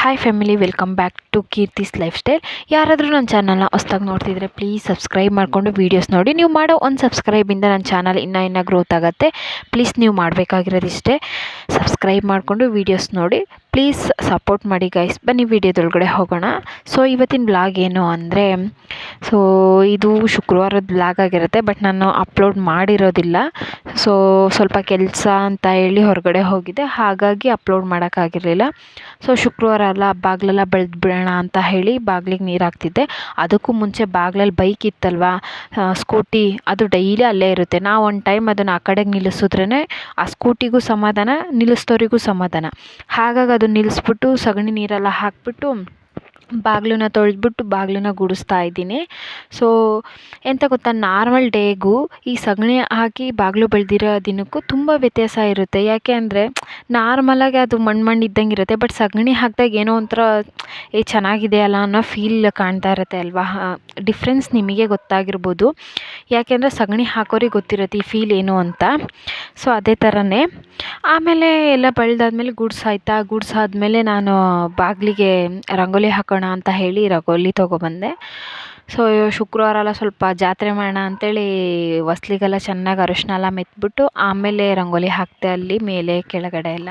Hi family, welcome back to Keerthi's life style. ಯಾರಾದರೂ ನನ್ನ ಚಾನಲ್ನ ಹೊಸ್ದಾಗಿ ನೋಡ್ತಿದ್ರೆ ಪ್ಲೀಸ್ ಸಬ್ಸ್ಕ್ರೈಬ್ ಮಾಡಿಕೊಂಡು ವೀಡಿಯೋಸ್ ನೋಡಿ. ನೀವು ಮಾಡೋ ಒಂದು ಸಬ್ಸ್ಕ್ರೈಬಿಂದ ನನ್ನ ಚಾನಲ್ ಇನ್ನೂ ಗ್ರೋತ್ ಆಗುತ್ತೆ. ಪ್ಲೀಸ್ ನೀವು ಮಾಡಬೇಕಾಗಿರೋದಿಷ್ಟೇ, ಸಬ್ಸ್ಕ್ರೈಬ್ ಮಾಡಿಕೊಂಡು ವೀಡಿಯೋಸ್ ನೋಡಿ. ಪ್ಲೀಸ್ ಸಪೋರ್ಟ್ ಮಾಡಿ ಗೈಸ್. ಬನ್ನಿ ವೀಡಿಯೋದೊಳಗಡೆ ಹೋಗೋಣ. ಸೊ ಇವತ್ತಿನ ಬ್ಲಾಗ್ ಏನು ಅಂದರೆ, ಸೊ ಇದು ಶುಕ್ರವಾರದ ಬ್ಲಾಗ್ ಆಗಿರುತ್ತೆ, ಬಟ್ ನಾನು ಅಪ್ಲೋಡ್ ಮಾಡಿರೋದಿಲ್ಲ. ಸೊ ಸ್ವಲ್ಪ ಕೆಲಸ ಅಂತ ಹೇಳಿ ಹೊರಗಡೆ ಹೋಗಿದ್ದೆ, ಹಾಗಾಗಿ ಅಪ್ಲೋಡ್ ಮಾಡೋಕ್ಕಾಗಿರಲಿಲ್ಲ. ಸೊ ಶುಕ್ರವಾರ ಅಲ್ಲ, ಬಾಗಿಲೆಲ್ಲ ಬೆಳೆದು ಬಿಡೋಣ ಅಂತ ಹೇಳಿ ಬಾಗಿಲಿಗೆ ನೀರು ಹಾಕ್ತಿದ್ದೆ. ಅದಕ್ಕೂ ಮುಂಚೆ ಬಾಗಿಲಲ್ಲಿ ಬೈಕ್ ಇತ್ತಲ್ವ, ಸ್ಕೂಟಿ, ಅದು ಡೈಲಿ ಅಲ್ಲೇ ಇರುತ್ತೆ. ನಾವು ಒಂದು ಟೈಮ್ ಅದನ್ನು ಆ ಕಡೆಗೆ ನಿಲ್ಲಿಸಿದ್ರೇ ಆ ಸ್ಕೂಟಿಗೂ ಸಮಾಧಾನ, ನಿಲ್ಲಿಸಿದವರಿಗೂ ಸಮಾಧಾನ. ಹಾಗಾಗಿ ಅದನ್ನು ನಿಲ್ಲಿಸ್ಬಿಟ್ಟು ಸಗಣಿ ನೀರೆಲ್ಲ ಹಾಕಿಬಿಟ್ಟು ಬಾಗಿಲನ್ನ ತೊಳೆದ್ಬಿಟ್ಟು ಬಾಗಿಲನ್ನ ಗುಡಿಸ್ತಾ ಇದ್ದೀನಿ. ಸೊ ಎಂತ ಗೊತ್ತಾ, ನಾರ್ಮಲ್ ಡೇಗೂ ಈ ಸಗಣಿ ಹಾಕಿ ಬಾಗಿಲು ಬೆಳೆದಿರೋ ದಿನಕ್ಕೂ ತುಂಬ ವ್ಯತ್ಯಾಸ ಇರುತ್ತೆ. ಯಾಕೆ ಅಂದರೆ ನಾರ್ಮಲಾಗಿ ಅದು ಮಣ್ಣು ಇದ್ದಂಗೆ ಇರುತ್ತೆ, ಬಟ್ ಸಗಣಿ ಹಾಕಿದಾಗ ಏನೋ ಒಂಥರ ಚೆನ್ನಾಗಿದೆ ಅಲ್ಲ ಅನ್ನೋ ಫೀಲ್ ಕಾಣ್ತಾ ಇರುತ್ತೆ ಅಲ್ವಾ. ಡಿಫ್ರೆನ್ಸ್ ನಿಮಗೆ ಗೊತ್ತಾಗಿರ್ಬೋದು, ಯಾಕೆಂದರೆ ಸಗಣಿ ಹಾಕೋರಿಗೆ ಗೊತ್ತಿರುತ್ತೆ ಈ ಫೀಲ್ ಏನು ಅಂತ. ಸೊ ಅದೇ ಥರನೇ ಆಮೇಲೆ ಎಲ್ಲ ಬೆಳೆದಾದ್ಮೇಲೆ ಗುಡ್ಸಾಯ್ತಾ, ಗುಡ್ಸಾದ್ಮೇಲೆ ನಾನು ಬಾಗಿಲಿಗೆ ರಂಗೋಲಿ ಹಾಕೋಣ ಅಂತ ಹೇಳಿ ರಂಗೋಲಿ ತೊಗೊಬಂದೆ. ಸೊ ಶುಕ್ರವಾರ ಎಲ್ಲ ಸ್ವಲ್ಪ ಜಾತ್ರೆ ಮಾಡೋಣ ಅಂಥೇಳಿ ಹೊಸ್ಲಿಗೆಲ್ಲ ಚೆನ್ನಾಗಿ ಅರಿಶಿನ ಎಲ್ಲ ಮೆತ್ಬಿಟ್ಟು ಆಮೇಲೆ ರಂಗೋಲಿ ಹಾಕಿದೆ, ಅಲ್ಲಿ ಮೇಲೆ ಕೆಳಗಡೆ ಎಲ್ಲ.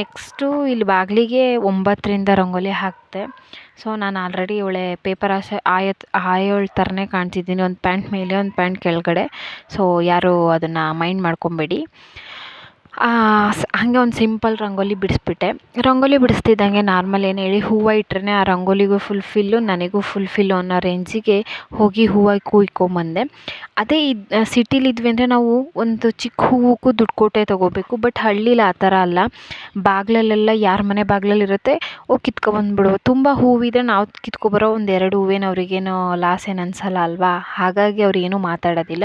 ನೆಕ್ಸ್ಟು ಇಲ್ಲಿ ಬಾಗಿಲಿಗೆ 9ರಿಂದ ರಂಗೋಲಿ ಹಾಕಿದೆ. ಸೊ ನಾನು ಆಲ್ರೆಡಿ ಒಳ್ಳೆ ಪೇಪರ್ ಆಯೋಳ ಥರನೇ ಕಾಣ್ತಿದ್ದೀನಿ, ಒಂದು ಪ್ಯಾಂಟ್ ಮೇಲೆ ಒಂದು ಪ್ಯಾಂಟ್ ಕೆಳಗಡೆ. ಸೊ ಯಾರು ಅದನ್ನು ಮೈಂಡ್ ಮಾಡ್ಕೊಬೇಡಿ. ಹಾಗೆ ಒಂದು ಸಿಂಪಲ್ ರಂಗೋಲಿ ಬಿಡಿಸ್ಬಿಟ್ಟೆ. ರಂಗೋಲಿ ಬಿಡಿಸ್ತಿದ್ದಂಗೆ ನಾರ್ಮಲ್ ಏನು ಹೇಳಿ, ಹೂವು ಇಟ್ಟರೆ ಆ ರಂಗೋಲಿಗೂ ಫುಲ್ಫಿಲ್ಲು, ನನಗೂ ಫುಲ್ಫಿಲ್ಲು ಅನ್ನೋ ರೇಂಜಿಗೆ ಹೋಗಿ ಹೂವು ಕುಯ್ಕೊಂಬಂದೆ. ಅದೇ ಸಿಟಿಲಿದ್ವಿ ಅಂದರೆ ನಾವು ಒಂದು ಚಿಕ್ಕ ಹೂವಕ್ಕೂ ದುಡ್ಡು ಕೊಟ್ಟೇ ತೊಗೋಬೇಕು. ಬಟ್ ಹಳ್ಳೀಲಿ ಆ ಥರ ಅಲ್ಲ, ಬಾಗಿಲಲ್ಲೆಲ್ಲ ಯಾರ ಮನೆ ಬಾಗಿಲಲ್ಲಿರುತ್ತೆ ಹೋಗಿ ಕಿತ್ಕೊಬಂದ್ಬಿಡು. ತುಂಬ ಹೂವಿದ್ರೆ ನಾವು ಕಿತ್ಕೊಬರೋ ಒಂದು 2 ಹೂವೇನು ಅವ್ರಿಗೇನೋ ಲಾಸ್ ಏನು ಅನಿಸಲ್ಲ ಅಲ್ವಾ, ಹಾಗಾಗಿ ಅವ್ರು ಏನೂ ಮಾತಾಡೋದಿಲ್ಲ.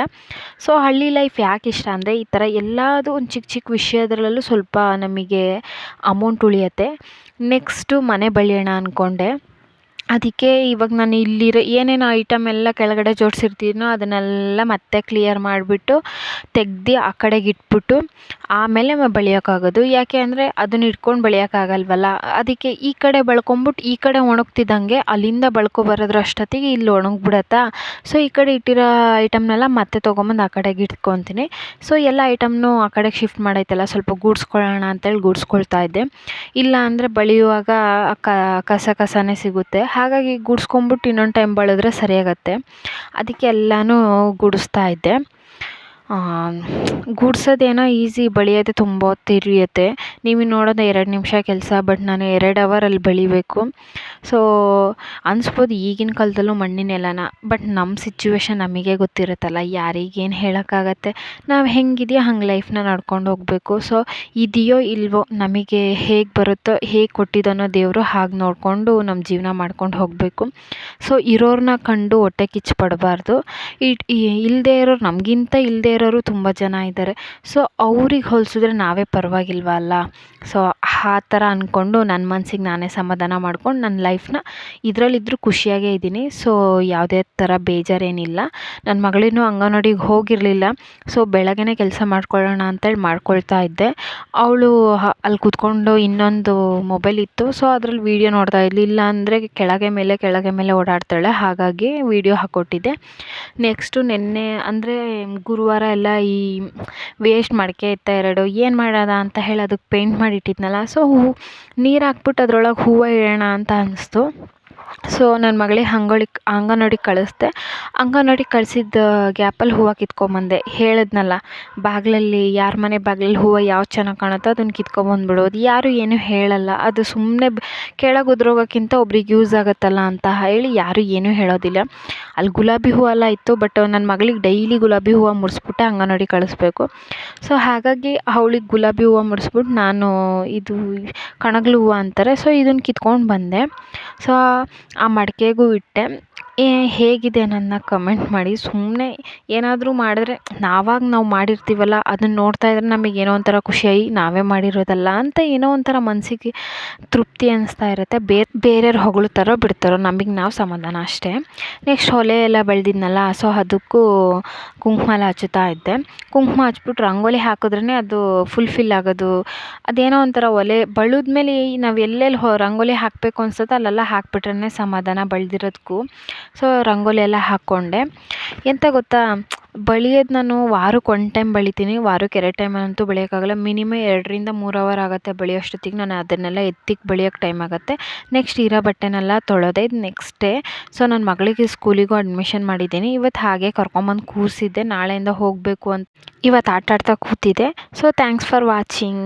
ಸೊ ಹಳ್ಳಿ ಲೈಫ್ ಯಾಕೆ ಇಷ್ಟ ಅಂದರೆ, ಈ ಥರ ಎಲ್ಲದೂ ಒಂದು ಚಿಕ್ಕ ಚಿಕ್ಕ ವಿಷಯದರಲ್ಲೂ ಸ್ವಲ್ಪ ನಮಗೆ ಅಮೌಂಟ್ ಉಳಿಯುತ್ತೆ. ನೆಕ್ಸ್ಟು ಮನೆ ಬಳಿಯೋಣ ಅಂದ್ಕೊಂಡೆ. ಅದಕ್ಕೆ ಇವಾಗ ನಾನು ಇಲ್ಲಿರೋ ಏನೇನು ಐಟಮ್ ಎಲ್ಲ ಕೆಳಗಡೆ ಜೋಡಿಸಿರ್ತೀನೋ ಅದನ್ನೆಲ್ಲ ಮತ್ತೆ ಕ್ಲಿಯರ್ ಮಾಡಿಬಿಟ್ಟು ತೆಗ್ದು ಆ ಕಡೆಗೆ ಇಟ್ಬಿಟ್ಟು ಆಮೇಲೆ ಬಳಿಯೋಕ್ಕಾಗೋದು. ಯಾಕೆ ಅಂದರೆ ಅದನ್ನ ಇಟ್ಕೊಂಡು ಬಳಿಯೋಕ್ಕಾಗಲ್ವಲ್ಲ, ಅದಕ್ಕೆ ಈ ಕಡೆ ಬಳ್ಕೊಂಬಿಟ್ಟು ಈ ಕಡೆ ಒಣಗ್ತಿದ್ದಂಗೆ ಅಲ್ಲಿಂದ ಬಳ್ಕೊಬರೋದ್ರಷ್ಟೊತ್ತಿಗೆ ಇಲ್ಲಿ ಒಣಗಿಬಿಡತ್ತಾ. ಸೊ ಈ ಕಡೆ ಇಟ್ಟಿರೋ ಐಟಮ್ನೆಲ್ಲ ಮತ್ತೆ ತೊಗೊಂಬಂದು ಆ ಕಡೆಗೆ ಇಟ್ಕೊತೀನಿ. ಸೊ ಎಲ್ಲ ಐಟಮ್ನು ಆ ಕಡೆಗೆ ಶಿಫ್ಟ್ ಮಾಡೈತಲ್ಲ, ಸ್ವಲ್ಪ ಗೂಡಿಸ್ಕೊಳ್ಳೋಣ ಅಂತೇಳಿ ಗೂಡಿಸ್ಕೊಳ್ತಾ ಇದ್ದೆ. ಇಲ್ಲ ಅಂದರೆ ಬಳಿಯುವಾಗ ಕಸನೇ ಸಿಗುತ್ತೆ, ಹಾಗಾಗಿ ಗೂಡಿಸ್ಕೊಂಬಿಟ್ಟು ಇನ್ನೊಂದು ಟೈಮ್ ಬಳಿದ್ರೆ ಸರಿಯಾಗತ್ತೆ. ಅದಕ್ಕೆ ಎಲ್ಲನೂ ಗೂಡಿಸ್ತಾ ಇದ್ದೆ. ಗೂಡ್ಸೋದೇನೋ ಈಸಿ, ಬಳಿಯೋದೇ ತುಂಬ ಹೊತ್ತು ಹಿಡಿಯುತ್ತೆ. ನೀವು ನೋಡೋದು 2 ನಿಮಿಷ ಕೆಲಸ, ಬಟ್ ನಾನು 2 ಅವರಲ್ಲಿ ಬಳಿಬೇಕು. ಸೊ ಅನಿಸ್ಬೋದು ಈಗಿನ ಕಾಲದಲ್ಲೂ ಮಣ್ಣಿನ ನೆಲನ, ಬಟ್ ನಮ್ಮ ಸಿಚುವೇಶನ್ ನಮಗೆ ಗೊತ್ತಿರುತ್ತಲ್ಲ, ಯಾರಿಗೇನು ಹೇಳೋಕ್ಕಾಗತ್ತೆ. ನಾವು ಹೆಂಗಿದೆಯೋ ಹಂಗೆ ಲೈಫ್ನ ನಡ್ಕೊಂಡು ಹೋಗಬೇಕು. ಸೊ ಇದೆಯೋ ಇಲ್ವೋ, ನಮಗೆ ಹೇಗೆ ಬರುತ್ತೋ, ಹೇಗೆ ಕೊಟ್ಟಿದ್ದಾನೋ ದೇವರು, ಹಾಗೆ ನೋಡಿಕೊಂಡು ನಮ್ಮ ಜೀವನ ಮಾಡ್ಕೊಂಡು ಹೋಗಬೇಕು. ಸೊ ಇರೋರನ್ನ ಕಂಡು ಹೊಟ್ಟೆ ಕಿಚ್ಚು ಪಡಬಾರ್ದು. ಇಲ್ಲದೇ ಇರೋರು, ನಮಗಿಂತ ಇಲ್ಲದೇ ಇರೋರು ತುಂಬ ಜನ ಇದ್ದಾರೆ. ಸೊ ಅವ್ರಿಗೆ ಹೋಲಿಸಿದ್ರೆ ನಾವೇ ಪರವಾಗಿಲ್ವ ಅಲ್ಲ. ಸೊ ಆ ಥರ ಅಂದ್ಕೊಂಡು ನನ್ನ ಮನಸ್ಸಿಗೆ ನಾನೇ ಸಮಾಧಾನ ಮಾಡ್ಕೊಂಡು ನನ್ನ ಲೈಫ್ನ ಇದರಲ್ಲಿದ್ದರೂ ಖುಷಿಯಾಗೇ ಇದ್ದೀನಿ. ಸೊ ಯಾವುದೇ ಥರ ಬೇಜಾರೇನಿಲ್ಲ. ನನ್ನ ಮಗಳಿನ್ನೂ ಅಂಗನವಾಡಿಗೆ ಹೋಗಿರಲಿಲ್ಲ. ಸೊ ಬೆಳಗ್ಗೆನೇ ಕೆಲಸ ಮಾಡ್ಕೊಳ್ಳೋಣ ಅಂತೇಳಿ ಮಾಡ್ಕೊಳ್ತಾ ಇದ್ದೆ. ಅವಳು ಅಲ್ಲಿ ಕೂತ್ಕೊಂಡು ಇನ್ನೊಂದು ಮೊಬೈಲ್ ಇತ್ತು, ಸೊ ಅದರಲ್ಲಿ ವೀಡಿಯೋ ನೋಡ್ತಾ ಇದ್ಲು. ಇಲ್ಲ ಅಂದರೆ ಕೆಳಗೆ ಮೇಲೆ ಓಡಾಡ್ತಾಳೆ, ಹಾಗಾಗಿ ವೀಡಿಯೋ ಹಾಕ್ಕೊಟ್ಟಿದ್ದೆ. ನೆಕ್ಸ್ಟು ನಿನ್ನೆ ಅಂದರೆ ಗುರುವಾರ ಎಲ್ಲ ಈ ವೇಸ್ಟ್ ಮಡಿಕೆ ಇತ್ತ 2 ಏನು ಮಾಡೋದ ಅಂತ ಹೇಳಿ ಅದಕ್ಕೆ ಪೇಂಟ್ ಮಾಡಿಟ್ಟಿದ್ನಲ್ಲ. ಸೊ ನೀರು ಹಾಕ್ಬಿಟ್ಟು ಅದ್ರೊಳಗೆ ಹೂವು ಇಡೋಣ ಅಂತ ಅನ್ನಿಸ್ತು. ಸೊ ನನ್ನ ಮಗಳಿಗೆ ಅಂಗನವಾಡಿಗೆ ಕಳಿಸ್ದೆ. ಅಂಗನವಾಡಿಗೆ ಕಳಿಸಿದ್ದ ಗ್ಯಾಪಲ್ಲಿ ಹೂವು ಕಿತ್ಕೊಂಬಂದೆ. ಹೇಳಿದ್ನಲ್ಲ, ಬಾಗಿಲಲ್ಲಿ ಯಾರ ಮನೆ ಬಾಗಿಲಲ್ಲಿ ಹೂವು ಯಾವ್ದು ಚೆನ್ನಾಗಿ ಕಾಣುತ್ತೋ ಅದನ್ನು ಕಿತ್ಕೊಂಬಂದ್ಬಿಡೋದು. ಯಾರು ಏನೂ ಹೇಳಲ್ಲ, ಅದು ಸುಮ್ಮನೆ ಕೆಳಗೆ ಉದುರೋಗೋಕ್ಕಿಂತ ಒಬ್ರಿಗೆ ಯೂಸ್ ಆಗುತ್ತಲ್ಲ ಅಂತ ಹೇಳಿ ಯಾರೂ ಏನೂ ಹೇಳೋದಿಲ್ಲ. ಅಲ್ಲಿ ಗುಲಾಬಿ ಹೂವೆಲ್ಲ ಇತ್ತು, ಬಟ್ ನನ್ನ ಮಗಳಿಗೆ ಡೈಲಿ ಗುಲಾಬಿ ಹೂವು ಮುಡಿಸ್ಬಿಟ್ಟೆ ಅಂಗನವಾಡಿಗೆ ಕಳಿಸ್ಬೇಕು. ಸೊ ಹಾಗಾಗಿ ಅವಳಿಗೆ ಗುಲಾಬಿ ಹೂವು ಮುಡಿಸ್ಬಿಟ್ಟು ನಾನು ಇದು ಕಣಗ್ಲು ಹೂವು ಅಂತಾರೆ, ಸೊ ಇದನ್ನು ಕಿತ್ಕೊಂಡು ಬಂದೆ. ಸೊ ಆ ಮಡಿಕೆಗೂ ಇಟ್ಟೆ. ಹೇಗಿದೆ ನನ್ನ ಕಮೆಂಟ್ ಮಾಡಿ. ಸುಮ್ಮನೆ ಏನಾದರೂ ಮಾಡಿದ್ರೆ ನಾವು ಮಾಡಿರ್ತೀವಲ್ಲ ಅದನ್ನು ನೋಡ್ತಾ ಇದ್ರೆ ನಮಗೇನೋ ಒಂಥರ ಖುಷಿಯಾಗಿ ನಾವೇ ಮಾಡಿರೋದಲ್ಲ ಅಂತ ಏನೋ ಒಂಥರ ಮನಸ್ಸಿಗೆ ತೃಪ್ತಿ ಅನ್ನಿಸ್ತಾ ಇರುತ್ತೆ. ಬೇರೆಯವ್ರು ಹೊಗಳ್ತಾರೋ ಬಿಡ್ತಾರೋ ನಮಗೆ ನಾವು ಸಮಾಧಾನ ಅಷ್ಟೇ. ನೆಕ್ಸ್ಟ್ ಒಲೆ ಎಲ್ಲ ಬೆಳೆದಿದ್ನಲ್ಲ, ಸೊ ಅದಕ್ಕೂ ಕುಂಕುಮ ಎಲ್ಲ ಹಚ್ಚುತ್ತಾ ಇದ್ದೆ. ಕುಂಕುಮ ಹಚ್ಬಿಟ್ಟು ರಂಗೋಲಿ ಹಾಕಿದ್ರೇ ಅದು ಫುಲ್ಫಿಲ್ ಆಗೋದು. ಅದೇನೋ ಒಂಥರ ಒಲೆ ಬಳಿದ್ಮೇಲೆ ನಾವು ಎಲ್ಲೆಲ್ಲಿ ರಂಗೋಲಿ ಹಾಕಬೇಕು ಅನ್ಸುತ್ತೋ ಅಲ್ಲೆಲ್ಲ ಹಾಕ್ಬಿಟ್ರೇ ಸಮಾಧಾನ ಬಳ್ದಿರೋದಕ್ಕೂ. ಸೊ ರಂಗೋಲಿ ಎಲ್ಲ ಹಾಕ್ಕೊಂಡೆ. ಎಂತ ಗೊತ್ತಾ, ಬಳಿಯೋದು ನಾನು ವಾರಕ್ಕೆ 1 ಟೈಮ್ ಬಳಿತೀನಿ. ವಾರಕ್ಕೆ 2 ಟೈಮಂತೂ ಬಳಿಯೋಕ್ಕಾಗಲ್ಲ. ಮಿನಿಮಮ್ 2ರಿಂದ 3 ಅವರ್ ಆಗುತ್ತೆ ಬಳಿಯೋಷ್ಟೊತ್ತಿಗೆ. ನಾನು ಅದನ್ನೆಲ್ಲ ಎತ್ತಿಗೆ ಬಳಿಯೋಕ್ಕೆ ಟೈಮ್ ಆಗುತ್ತೆ. ನೆಕ್ಸ್ಟ್ ಇರೋ ಬಟ್ಟೆನೆಲ್ಲ ತೊಳೆದೆ. ಇದು ನೆಕ್ಸ್ಟ್ ಡೇ. ಸೊ ನನ್ನ ಮಗಳಿಗೆ ಸ್ಕೂಲಿಗೂ ಅಡ್ಮಿಷನ್ ಮಾಡಿದ್ದೀನಿ. ಇವತ್ತು ಹಾಗೆ ಕರ್ಕೊಂಬಂದು ಕೂರಿಸಿದ್ದೆ. ನಾಳೆಯಿಂದ ಹೋಗಬೇಕು ಅಂತ ಇವತ್ತು ಆಟಾಡ್ತಾ ಕೂತಿದ್ದೆ. So thanks for watching.